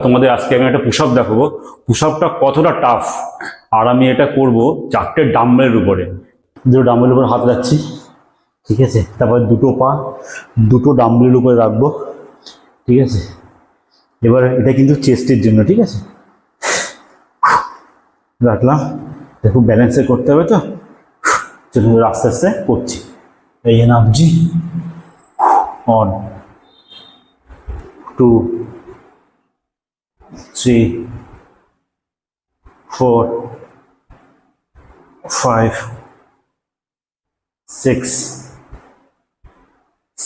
তোমাদের আজকে আমি একটা পুশ আপ দেখাবো। পুশ আপটা কতটা টাফ, আর আমি এটা করব 4টে ডাম্বেলের উপরে। দুটো ডাম্বেলের উপরে হাত রাখছি, ঠিক আছে। তারপর দুটো পা দুটো ডাম্বেলের উপরে রাখবো, ঠিক আছে। এবার এটা কিন্তু চেস্টের জন্য, ঠিক আছে। রাখলাম, দেখো ব্যালেন্সে করতে হবে তো, চলুন আস্তে আস্তে করছি। এই নামছি, 1 2 3 4 5 6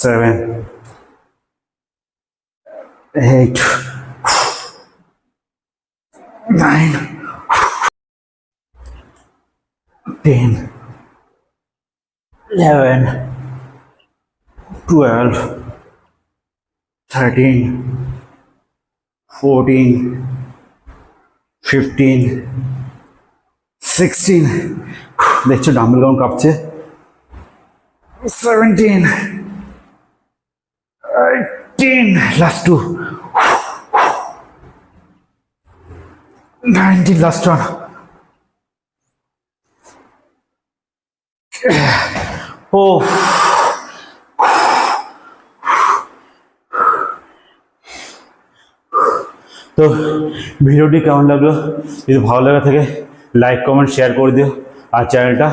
7 8 9 10 11 12 13 14 15 16, দেখছো ডাম্বেল কেমন কাঁপছে, 17 18, লাস্ট 2, 19, লাস্ট 1। ও তো ভিডিওটি কেমন লাগলো, যদি ভালো লাগা থাকে লাইক কমেন্ট শেয়ার করে দিও, আর চ্যানেলটা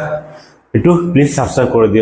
একটু প্লিজ সাবস্ক্রাইব করে দিও।